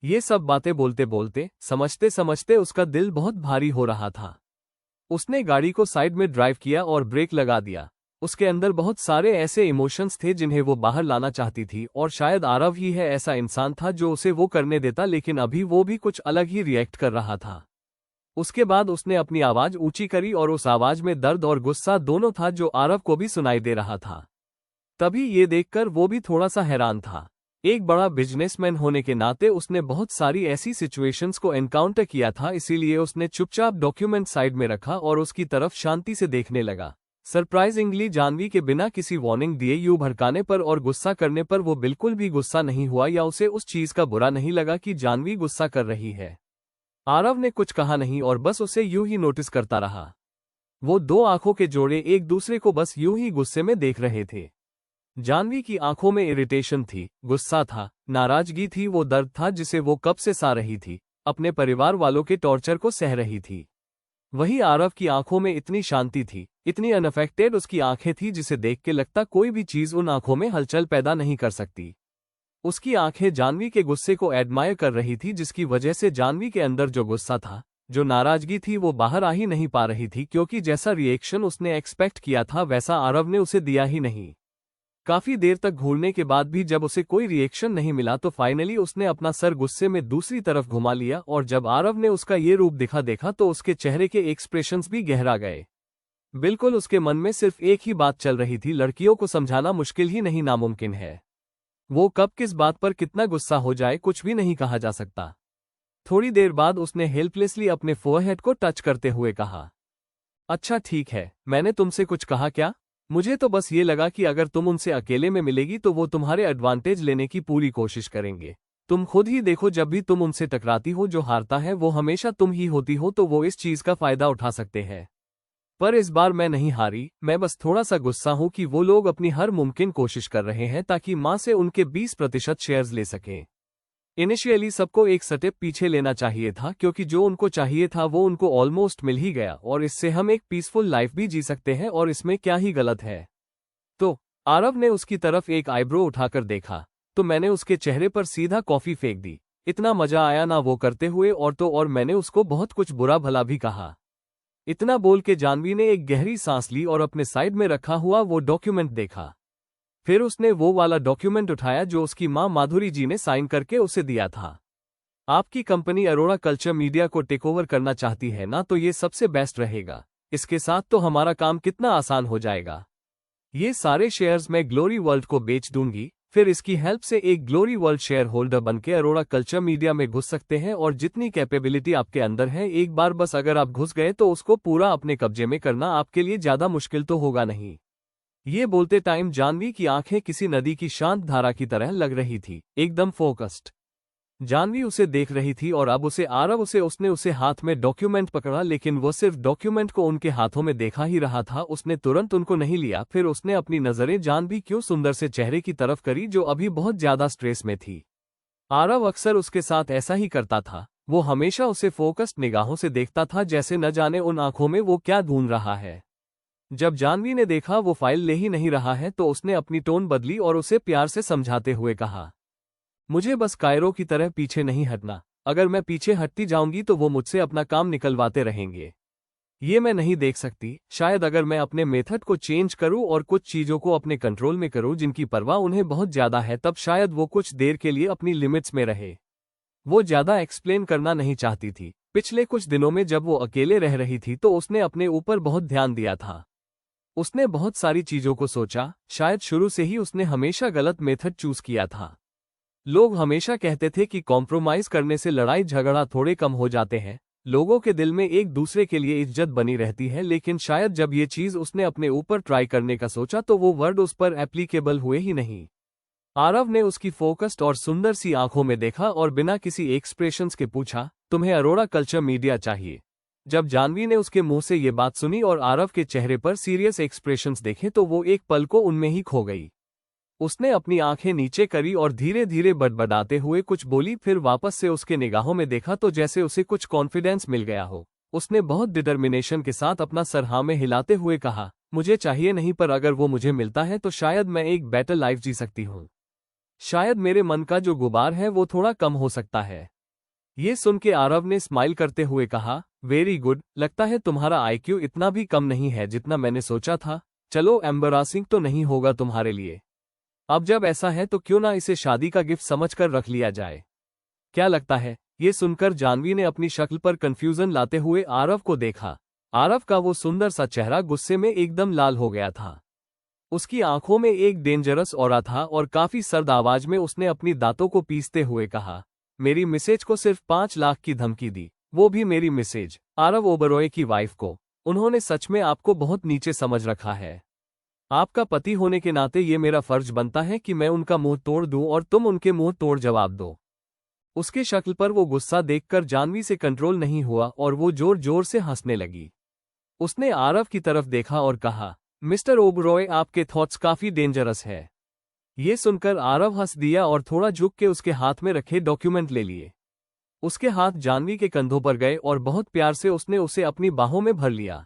ये सब बातें बोलते बोलते समझते समझते उसका दिल बहुत भारी हो रहा था। उसने गाड़ी को साइड में ड्राइव किया और ब्रेक लगा दिया। उसके अंदर बहुत सारे ऐसे इमोशंस थे जिन्हें वो बाहर लाना चाहती थी, और शायद आरव ही है ऐसा इंसान था जो उसे वो करने देता, लेकिन अभी वो भी कुछ अलग ही रिएक्ट कर रहा था। उसके बाद उसने अपनी आवाज ऊंची करी और उस आवाज में दर्द और गुस्सा दोनों था जो आरव को भी सुनाई दे रहा था। तभी ये देखकर वो भी थोड़ा सा हैरान था। एक बड़ा बिजनेसमैन होने के नाते उसने बहुत सारी ऐसी सिचुएशंस को एनकाउंटर किया था, इसीलिए उसने चुपचाप डॉक्यूमेंट साइड में रखा और उसकी तरफ शांति से देखने लगा। सरप्राइजिंगली जाह्नवी के बिना किसी वार्निंग दिए यूं भड़काने पर और गुस्सा करने पर वो बिल्कुल भी गुस्सा नहीं हुआ या उसे उस चीज का बुरा नहीं लगा कि जाह्नवी गुस्सा कर रही है। आरव ने कुछ कहा नहीं और बस उसे यूं ही नोटिस करता रहा। वो दो आंखों के जोड़े एक दूसरे को बस यूं ही गुस्से में देख रहे थे। जाह्नवी की आंखों में इरिटेशन थी, गुस्सा था, नाराजगी थी, वो दर्द था जिसे वो कब से सह रही थी, अपने परिवार वालों के टॉर्चर को सह रही थी। वही आरव की आंखों में इतनी शांति थी, इतनी अनअफेक्टेड उसकी आंखें थी जिसे देख के लगता कोई भी चीज उन आंखों में हलचल पैदा नहीं कर सकती। उसकी आंखें जाह्नवी के गुस्से को एडमायर कर रही थी, जिसकी वजह से जाह्नवी के अंदर जो गुस्सा था, जो नाराजगी थी, वो बाहर आ ही नहीं पा रही थी, क्योंकि जैसा रिएक्शन उसने एक्सपेक्ट किया था वैसा आरव ने उसे दिया ही नहीं। काफी देर तक घूरने के बाद भी जब उसे कोई रिएक्शन नहीं मिला तो फाइनली उसने अपना सर गुस्से में दूसरी तरफ घुमा लिया, और जब आरव ने उसका ये रूप देखा तो उसके चेहरे के एक्सप्रेशंस भी गहरा गए। बिल्कुल उसके मन में सिर्फ एक ही बात चल रही थी, लड़कियों को समझाना मुश्किल ही नहीं नामुमकिन है। वो कब किस बात पर कितना गुस्सा हो जाए कुछ भी नहीं कहा जा सकता। थोड़ी देर बाद उसने हेल्पलेसली अपने फोरहेड को टच करते हुए कहा, अच्छा ठीक है, मैंने तुमसे कुछ कहा क्या? मुझे तो बस ये लगा कि अगर तुम उनसे अकेले में मिलेगी तो वो तुम्हारे एडवांटेज लेने की पूरी कोशिश करेंगे। तुम खुद ही देखो, जब भी तुम उनसे टकराती हो जो हारता है वो हमेशा तुम ही होती हो, तो वो इस चीज का फायदा उठा सकते हैं। पर इस बार मैं नहीं हारी, मैं बस थोड़ा सा गुस्सा हूं कि वो लोग अपनी हर मुमकिन कोशिश कर रहे हैं ताकि मां से उनके 20% शेयर्स ले सकें। इनिशियली सबको एक स्टेप पीछे लेना चाहिए था, क्योंकि जो उनको चाहिए था वो उनको ऑलमोस्ट मिल ही गया, और इससे हम एक पीसफुल लाइफ भी जी सकते हैं, और इसमें क्या ही गलत है। तो आरव ने उसकी तरफ एक आईब्रो उठाकर देखा तो मैंने उसके चेहरे पर सीधा कॉफी फेंक दी। इतना मजा आया ना वो करते हुए, और मैंने उसको बहुत कुछ बुरा भला भी कहा। इतना बोल के जाह्नवी ने एक गहरी सांस ली और अपने साइड में रखा हुआ वो डॉक्यूमेंट देखा। फिर उसने वो वाला डॉक्यूमेंट उठाया जो उसकी मां माधुरी जी ने साइन करके उसे दिया था। आपकी कंपनी अरोड़ा कल्चर मीडिया को टेक ओवर करना चाहती है ना, तो ये सबसे बेस्ट रहेगा। इसके साथ तो हमारा काम कितना आसान हो जाएगा। ये सारे शेयर्स मैं ग्लोरी वर्ल्ड को बेच दूंगी, फिर इसकी हेल्प से एक ग्लोरी वर्ल्ड शेयर होल्डर बनके अरोड़ा कल्चर मीडिया में घुस सकते हैं, और जितनी कैपेबिलिटी आपके अंदर है एक बार बस अगर आप घुस गए तो उसको पूरा अपने कब्जे में करना आपके लिए ज्यादा मुश्किल तो होगा नहीं। ये बोलते टाइम जाह्नवी की आंखें किसी नदी की शांत धारा की तरह लग रही थी, एकदम फोकस्ड। जाह्नवी उसे देख रही थी और अब उसे आरव उसने उसे हाथ में डॉक्यूमेंट पकड़ा, लेकिन वो सिर्फ डॉक्यूमेंट को उनके हाथों में देखा ही रहा था, उसने तुरंत उनको नहीं लिया। फिर उसने अपनी नजरें जाह्नवी क्यों सुंदर से चेहरे की तरफ करी जो अभी बहुत ज्यादा स्ट्रेस में थी। आरव अक्सर उसके साथ ऐसा ही करता था, वो हमेशा उसे फोकस्ड निगाहों से देखता था, जैसे न जाने उन आंखों में वो क्या ढूंढ रहा है। जब जाह्नवी ने देखा वो फाइल ले ही नहीं रहा है तो उसने अपनी टोन बदली और उसे प्यार से समझाते हुए कहा, मुझे बस कायरो की तरह पीछे नहीं हटना। अगर मैं पीछे हटती जाऊंगी तो वो मुझसे अपना काम निकलवाते रहेंगे। ये मैं नहीं देख सकती। शायद अगर मैं अपने मेथड को चेंज करूं और कुछ चीजों को अपने कंट्रोल में करूं जिनकी परवाह उन्हें बहुत ज्यादा है, तब शायद वो कुछ देर के लिए अपनी लिमिट्स में रहे। वो ज्यादा एक्सप्लेन करना नहीं चाहती थी। पिछले कुछ दिनों में जब वो अकेले रह रही थी तो उसने अपने ऊपर बहुत ध्यान दिया था। उसने बहुत सारी चीजों को सोचा। शायद शुरू से ही उसने हमेशा गलत मेथड चूज किया था। लोग हमेशा कहते थे कि कॉम्प्रोमाइज करने से लड़ाई झगड़ा थोड़े कम हो जाते हैं, लोगों के दिल में एक दूसरे के लिए इज्जत बनी रहती है, लेकिन शायद जब ये चीज उसने अपने ऊपर ट्राई करने का सोचा तो वो वर्ड उस पर एप्लीकेबल हुए ही नहीं। आरव ने उसकी फोकस्ड और सुंदर सी आंखों में देखा और बिना किसी एक्सप्रेशंस के पूछा, तुम्हें अरोड़ा कल्चर मीडिया चाहिए? जब जाह्नवी ने उसके मुंह से ये बात सुनी और आरव के चेहरे पर सीरियस एक्सप्रेशंस देखे तो वो एक पल को उनमें ही खो गई। उसने अपनी आंखें नीचे करी और धीरे धीरे बड़बड़ाते हुए कुछ बोली, फिर वापस से उसके निगाहों में देखा तो जैसे उसे कुछ कॉन्फिडेंस मिल गया हो। उसने बहुत डिटर्मिनेशन के साथ अपना सर हाँ में हिलाते हुए कहा, मुझे चाहिए नहीं, पर अगर वो मुझे मिलता है तो शायद मैं एक बेटर लाइफ जी सकती हूँ। शायद मेरे मन का जो गुबार है वो थोड़ा कम हो सकता है। ये सुन के आरव ने स्माइल करते हुए कहा, वेरी गुड, लगता है तुम्हारा आईक्यू इतना भी कम नहीं है जितना मैंने सोचा था। चलो, एम्बरासिंग तो नहीं होगा तुम्हारे लिए। अब जब ऐसा है तो क्यों ना इसे शादी का गिफ्ट समझकर रख लिया जाए। क्या लगता है? ये सुनकर जानवी ने अपनी शक्ल पर कंफ्यूजन लाते हुए आरव को देखा। आरव का वो सुंदर सा चेहरा गुस्से में एकदम लाल हो गया था। उसकी आंखों में एक डेंजरस ऑरा था और काफी सर्द आवाज में उसने अपनी दांतों को पीसते हुए कहा, मेरी मिसेज को सिर्फ 5 लाख की धमकी दी, वो भी मेरी मिसेज आरव ओबरॉय की वाइफ को। उन्होंने सच में आपको बहुत नीचे समझ रखा है। आपका पति होने के नाते ये मेरा फर्ज बनता है कि मैं उनका मुंह तोड़ दूं और तुम उनके मुंह तोड़ जवाब दो। उसके शक्ल पर वो गुस्सा देखकर जानवी से कंट्रोल नहीं हुआ और वो जोर जोर से हंसने लगी। उसने आरव की तरफ देखा और कहा, मिस्टर ओबरॉय, आपके थॉट्स काफी डेंजरस है। ये सुनकर आरव हंस दिया और थोड़ा झुक के उसके हाथ में रखे डॉक्यूमेंट ले लिए। उसके हाथ जानवी के कंधों पर गए और बहुत प्यार से उसने उसे अपनी बाहों में भर लिया।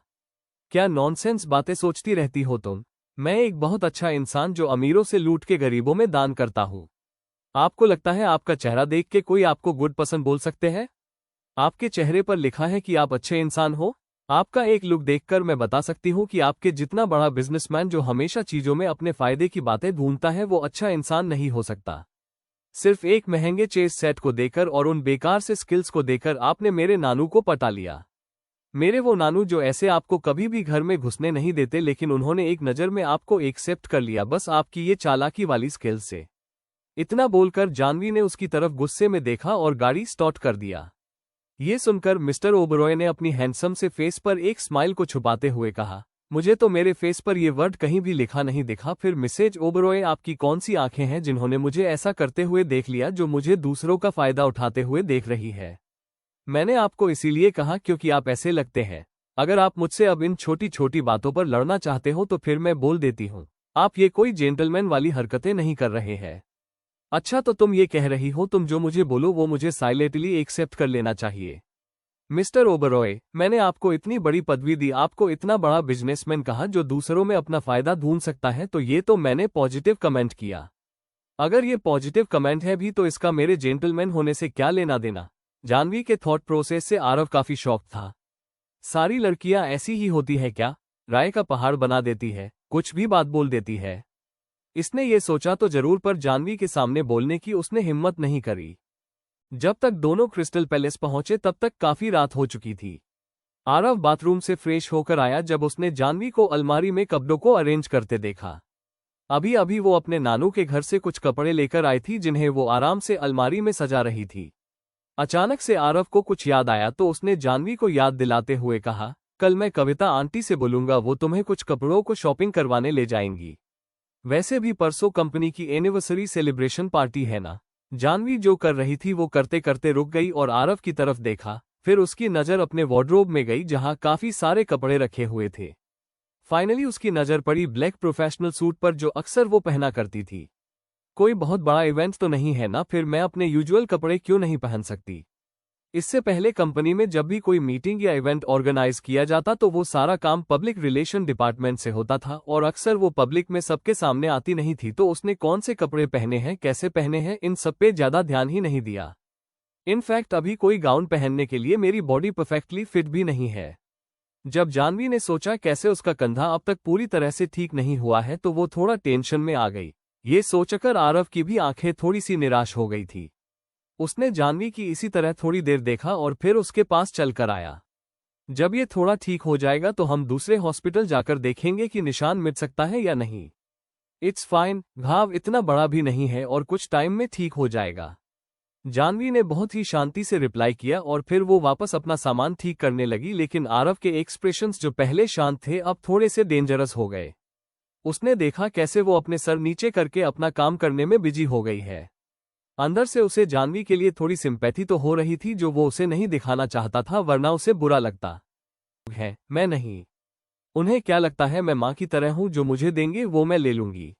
क्या नॉनसेंस बातें सोचती रहती हो तुम? मैं एक बहुत अच्छा इंसान जो अमीरों से लूट के गरीबों में दान करता हूँ। आपको लगता है आपका चेहरा देख के कोई आपको गुड पसंद बोल सकते हैं? आपके चेहरे पर लिखा है कि आप अच्छे इंसान हो। आपका एक लुक देखकर मैं बता सकती हूँ कि आपके जितना बड़ा बिजनेसमैन जो हमेशा चीजों में अपने फायदे की बातें ढूंढता है वो अच्छा इंसान नहीं हो सकता। सिर्फ एक महंगे चेस सेट को देकर और उन बेकार से स्किल्स को देकर आपने मेरे नानू को पटा लिया। मेरे वो नानू जो ऐसे आपको कभी भी घर में घुसने नहीं देते, लेकिन उन्होंने एक नज़र में आपको एक्सेप्ट कर लिया बस आपकी ये चालाकी वाली स्किल्स से। इतना बोलकर जानवी ने उसकी तरफ गुस्से में देखा और गाड़ी स्टार्ट कर दिया। ये सुनकर मिस्टर ओबरॉय ने अपनी हैंडसम से फेस पर एक स्माइल को छुपाते हुए कहा, मुझे तो मेरे फेस पर ये वर्ड कहीं भी लिखा नहीं दिखा। फिर मिसेज ओबरॉय, आपकी कौन सी आंखें हैं जिन्होंने मुझे ऐसा करते हुए देख लिया जो मुझे दूसरों का फायदा उठाते हुए देख रही है? मैंने आपको इसीलिए कहा क्योंकि आप ऐसे लगते हैं। अगर आप मुझसे अब इन छोटी छोटी बातों पर लड़ना चाहते हो तो फिर मैं बोल देती हूँ, आप ये कोई जेंटलमैन वाली हरकतें नहीं कर रहे हैं। अच्छा, तो तुम ये कह रही हो तुम जो मुझे बोलो वो मुझे साइलेंटली एक्सेप्ट कर लेना चाहिए। मिस्टर ओबरॉय, मैंने आपको इतनी बड़ी पदवी दी, आपको इतना बड़ा बिजनेसमैन कहा जो दूसरों में अपना फायदा ढूंढ सकता है, तो ये तो मैंने पॉजिटिव कमेंट किया। अगर ये पॉजिटिव कमेंट है भी तो इसका मेरे जेंटलमैन होने से क्या लेना देना? जानवी के थॉट प्रोसेस से आरव काफी शॉक था। सारी लड़कियां ऐसी ही होती है क्या? राय का पहाड़ बना देती है, कुछ भी बात बोल देती है। इसने ये सोचा तो जरूर, पर जानवी के सामने बोलने की उसने हिम्मत नहीं करी। जब तक दोनों क्रिस्टल पैलेस पहुंचे तब तक काफी रात हो चुकी थी। आरव बाथरूम से फ्रेश होकर आया जब उसने जानवी को अलमारी में कपड़ों को अरेंज करते देखा। अभी अभी वो अपने नानू के घर से कुछ कपड़े लेकर आई थी जिन्हें वो आराम से अलमारी में सजा रही थी। अचानक से आरव को कुछ याद आया तो उसने जानवी को याद दिलाते हुए कहा, कल मैं कविता आंटी से बोलूंगा, वो तुम्हें कुछ कपड़ों को शॉपिंग करवाने ले जाएंगी। वैसे भी परसों कंपनी की एनिवर्सरी सेलिब्रेशन पार्टी है ना। जानवी जो कर रही थी वो करते करते रुक गई और आरव की तरफ देखा। फिर उसकी नज़र अपने वार्डरोब में गई जहां काफी सारे कपड़े रखे हुए थे। फाइनली उसकी नज़र पड़ी ब्लैक प्रोफेशनल सूट पर जो अक्सर वो पहना करती थी। कोई बहुत बड़ा इवेंट तो नहीं है ना, फिर मैं अपने यूजुअल कपड़े क्यों नहीं पहन सकती? इससे पहले कंपनी में जब भी कोई मीटिंग या इवेंट ऑर्गेनाइज किया जाता तो वो सारा काम पब्लिक रिलेशन डिपार्टमेंट से होता था और अक्सर वो पब्लिक में सबके सामने आती नहीं थी, तो उसने कौन से कपड़े पहने हैं, कैसे पहने हैं, इन सब पे ज्यादा ध्यान ही नहीं दिया। इनफैक्ट अभी कोई गाउन पहनने के लिए मेरी बॉडी परफेक्टली फिट भी नहीं है। जब जानवी ने सोचा कैसे उसका कंधा अब तक पूरी तरह से ठीक नहीं हुआ है तो वो थोड़ा टेंशन में आ गई। ये सोचकर आरव की भी आंखें थोड़ी सी निराश हो गई थी। उसने जानवी की इसी तरह थोड़ी देर देखा और फिर उसके पास चलकर आया। जब ये थोड़ा ठीक हो जाएगा तो हम दूसरे हॉस्पिटल जाकर देखेंगे कि निशान मिट सकता है या नहीं। इट्स फाइन, घाव इतना बड़ा भी नहीं है और कुछ टाइम में ठीक हो जाएगा। जानवी ने बहुत ही शांति से रिप्लाई किया और फिर वो वापस अपना सामान ठीक करने लगी, लेकिन आरव के एक्सप्रेशंस जो पहले शांत थे अब थोड़े से डेंजरस हो गए। उसने देखा कैसे वो अपने सर नीचे करके अपना काम करने में बिजी हो गई है। अंदर से उसे जानवी के लिए थोड़ी सिंपैथी तो हो रही थी जो वो उसे नहीं दिखाना चाहता था, वरना उसे बुरा लगता है। मैं नहीं। उन्हें क्या लगता है मैं माँ की तरह हूँ, जो मुझे देंगे वो मैं ले लूंगी।